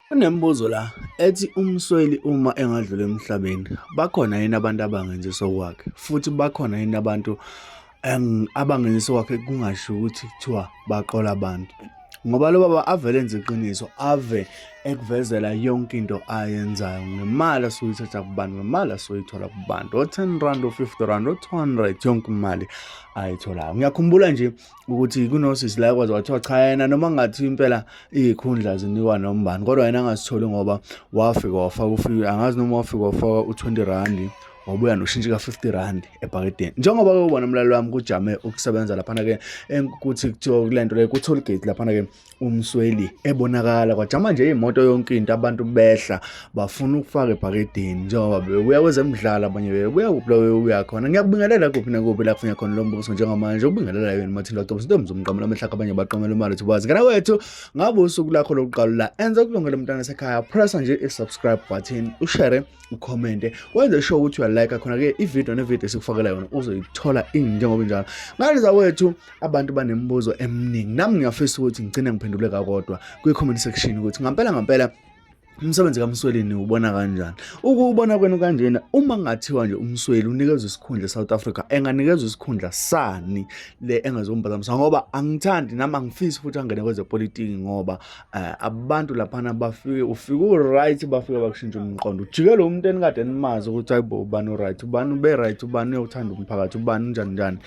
Kunembuzo la ethi uMsweli uma engadlula emhlabeni bakhona yini abantu abangenzisa okwakhe futhi bakhona yini abantu abangenzisa okwakhe kungasho ukuthi kuthiwa baqola abantu ngoba lo baba avele enze iqiniso ave ekuvezela yonke into ayenzayo ngemali asuyithatha kubantu ngemali asuyithola kubantu o10 rand o50 rand o200 yonke imali ayitholayo. Ngiyakhumbula nje ukuthi kunosisi la kwaze wathiwa cha yena noma ngathi impela izikhundla zinikwa nombani kodwa yena angasitholi ngoba wafika wafaka ufika angazi noma wafika wafaka u20 rand wabuya noshintshe ka50 rand ebhakedeni. Njengoba ke ubona umlaleli wami kujame ukusebenza laphana ke ukuthi kuthiwa kulento le ku Tollgate laphana ke uMsweli ebonakala kwajama nje imoto yonke into abantu behla bafuna ukufaka ebhakedeni njengoba bebuya kwezemidlalo abanye bebuya kuphi la uya khona. Ngiyakubingelela kuphi nakuphi la kufanele khona lo mbuso njengamanje ukubingelela yena Martin Lotto Ntombi umqamela amehla abanye baqamela imali ukuthi bazi ngana wethu ngabe usuku lakho lokuqala la enza kulungele umntana sekhaya press nje i-subscribe button ushare ucommente wenze sure ukuthi like khona ke ivideo nevideo esikufakela yona uzoyithola njengoba njalo. Ngaliza wethu abantu banemibuzo eminingi nami ngiyafisa ukuthi ngicine ngiphendule kakodwa kwi-comment section ukuthi ngampela umsebenzi kaMsweli ubona kanjani. Ukubona kwenu kanjena uma ngathiwa nje uMsweli unikezwe isikhundla eSouth Africa enganikezwe isikhundla sani le engazombazamisa ngoba angithandi nami angifisi futhi angene kwezepolitiki ngoba abantu laphana ufika right bafika bakushintsha umqondo ujikele umuntu enikade nimazi ukuthi ayibo ubani right ubani be right ubani uyothanda umphakathi ubani njani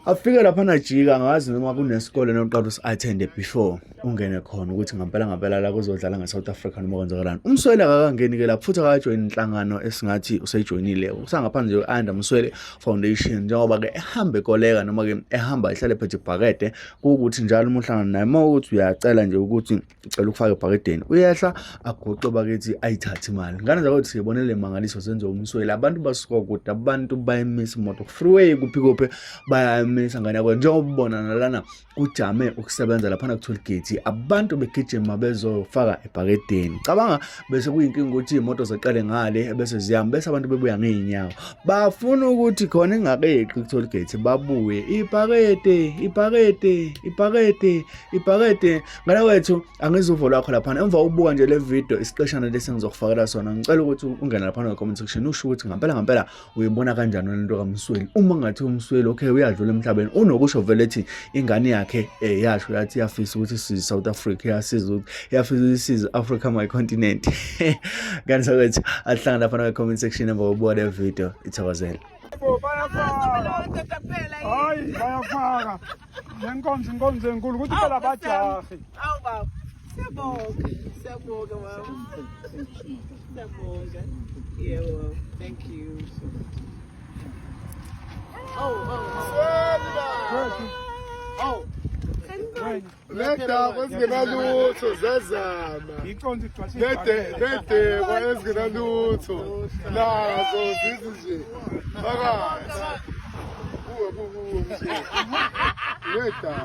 afike lapha najika ngazi noma kunesikole noqala usi-attend before ungene khona ukuthi ngampela la kuzodlala ngeSouth Africa noma kwenzakalani. UMsweli akakangeni ke lapho futhi akajoin inhlangano esingathi usejoinile usangaphandle kwe-Ayanda Msweli Foundation njengoba ke ehamba ekoleka noma ke ehamba ehlale phethe ibhakede ukuthi njalo umhlangano naye uma ukuthi uyacela nje ukuthi ucela ukufaka ebhakedeni uyehla agoqe bakithi ayithathe imali. Ngane zakuthi sibonele mangaliso senzo uMsweli abantu basuka kude abantu bayemisa imoto freeway kuphi bayamisa ngane yakho njengoba ubona nalana ujame ukusebenza lapha ku Tollgate abantu begijima bezofaka ebhakedeni. Cabanga bese kuyinkinga ukuthi imoto zaqale ngale bese ziyama bese abantu bebuya ngeenyawo bafuna ukuthi khona ingakeqi ku Tollgate babuye ibhakede ngane wethu angizuvo lakho lapha emva ubuka nje le video isiqeshana lesi ngizokufakela sona ngicela ukuthi ungene lapha ku comment section usho ukuthi ngampela uyibona kanjani lento kaMsweli uma ngathi uMsweli okay uyadlula emhlabeni unokusho vele ethi ingane yakhe yasho yathi yafisa ukuthi size South Africa yasiza ukuthi yafisa isize Africa my continent. Ngani sokuthi ahlangana lapha ku comment section emva kokubuka le video ithokozela. Hayi bayafaka lenkonzo enkulu ukuthi phela bajahe. Awu baba siyabonga mama siyabonga yebo thank you. Leta kwezingenalutho zazama. Lete kwezingenalutho. Nazo zizi. Phakathi. Leta.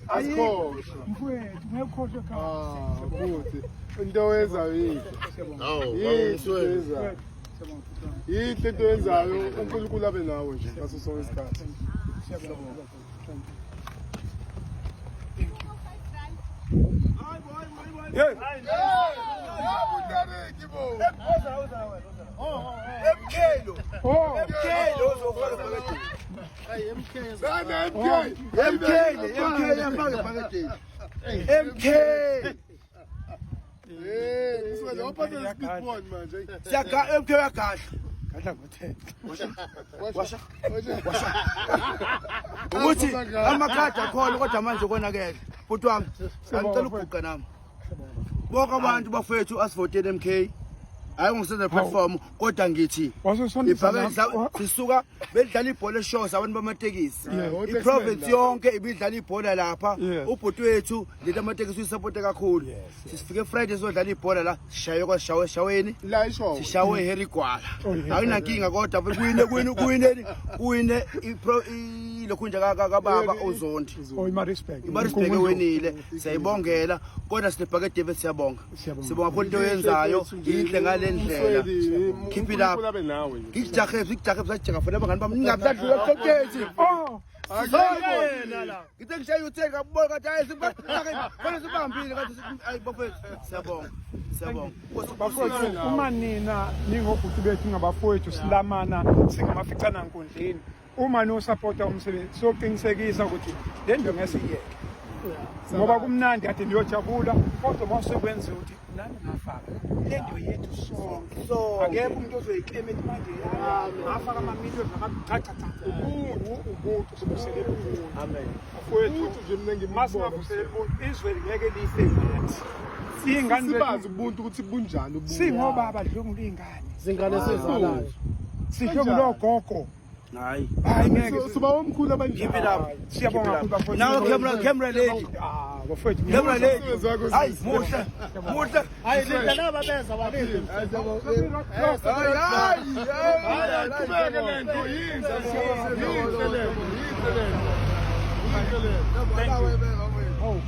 Asikhohle. Mfowethu ngekhohle khaya. Futhi into wenzayo yini? Yinhle into yenzayo uNkulunkulu abe nawe nje ngaso sonke isikhathi. Ukuthi amakhadi akhona kodwa manje konakele futhi wami angicela ukuguqa nami bonke abantu bafethu asivotele MK hayi ngisenza platform kodwa ngithi sisuka bedlala ibhola shows abantu bamatekisi iprovince yonke ibidlala ibhola lapha ubhuti wethu leta amatekisi usupport kakhulu sifike Friday sodlala ibhola la sishaye kwashaweni La isho. sishawe herigwala akunankinga kodwa kuwine lokhu nje kababa uZondi ima respect wenile siyayibongela kodwa sinebhakede David siyabonga futhi into yenzayo inhle ngale ndlela keep it up ngijahebe sajeka fanele abangani bami ngingabadlula Tollgates Yena la. Ngithe ngishaye uthenga bubola kathi hayi fanele sibambile kathi hayi bafethu. Siyabonga. Siyabonga. Bafowethu uma nina ningobhuti bethu ngabafowethu silamana singamaficana nkundleni. Uma no support umsebenzi soqinisekisa ukuthi le nto ngesiyeke. Ngoba kumnandi kade niyojabula kodwa mawusekwenza ukuthi nani ngafaka le nto yethu sonke. So Akekho umuntu ozoyiclaim ethi manje ngafaka ama-million cha ubuntu sibusele ubuntu. amen. Bafowethu masingavuseleli ubuntu izwe ngeke life ngathi. Iy'ngane Sibazi ubuntu ukuthi bunjani ubuntu. singobaba dlwengula iy'ngane Zingane sezalayo. sidlwengula ogogo. Hayi. Hayi ngeke Siba omkhulu abanje. Keep it up. siyabonga kakhulu bafowethu. Now camera lady. Bafowethu Camera lady. Hayi muhle. Muhle. Hayi linda laba beza babili. Qhubeke lento yinhle lento. Oh.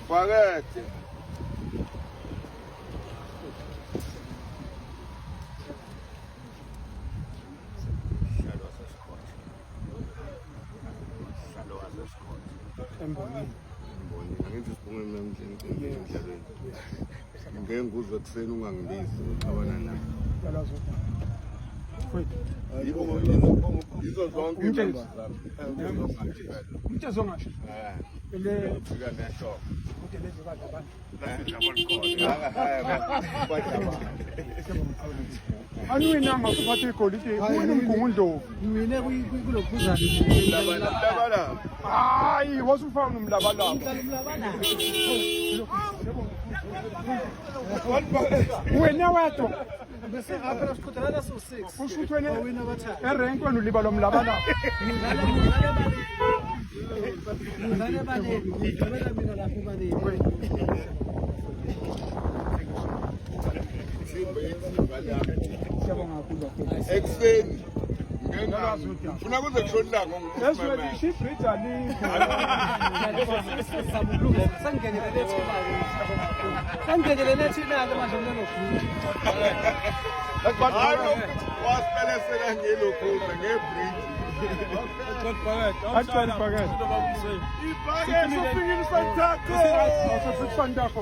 Pakete. Angithi sibonge mina emhlabeni. Ngeke nguzwe kuseni ungangibizi uxabana nami. Izo zonke Umtshele. izindaba Umtshele ongasho. Le fika neshock. ukuthi lezi badla abantu. Anuwinanga kuphatha igolide kuwena umgungundlovu. Ngwine kulokhuzana. Labala. Hayi wasufana umlabalaba. Wena wedwa Bese apha siqhudelana so6. usho ukuthi wena Wina bathathu. erenki wena uliba lomlabalaba. Ngane baleni. Ngibela mina lapho baleni. Siyabonga kakhulu bafowethu. Ekuseni ngifuna kuze kushonilanga Leswethu shibhrida Sangenelele thina manje manje. hayi wasipelesela ngelokhuza ngebridge. Actually forget. Ibhake sofikile isanthathu. Awusafundakho.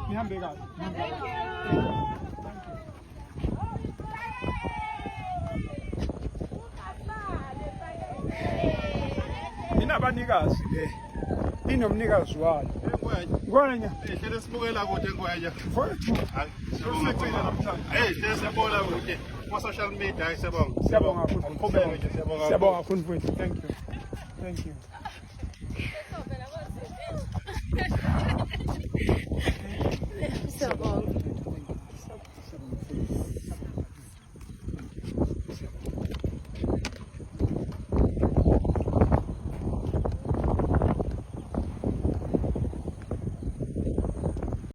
Nihambe kahle. yabanikazi le inomnikazi wayo. Ngwenya Hlele sibukela kude ngwenya. mfowethu sosicela namhlanje. Hlele siyabona kude ku social media siyabonga. Siyabonga kakhulu. Aqhubeke nje siyabonga. Siyabonga kakhulu mfowethu. Thank you.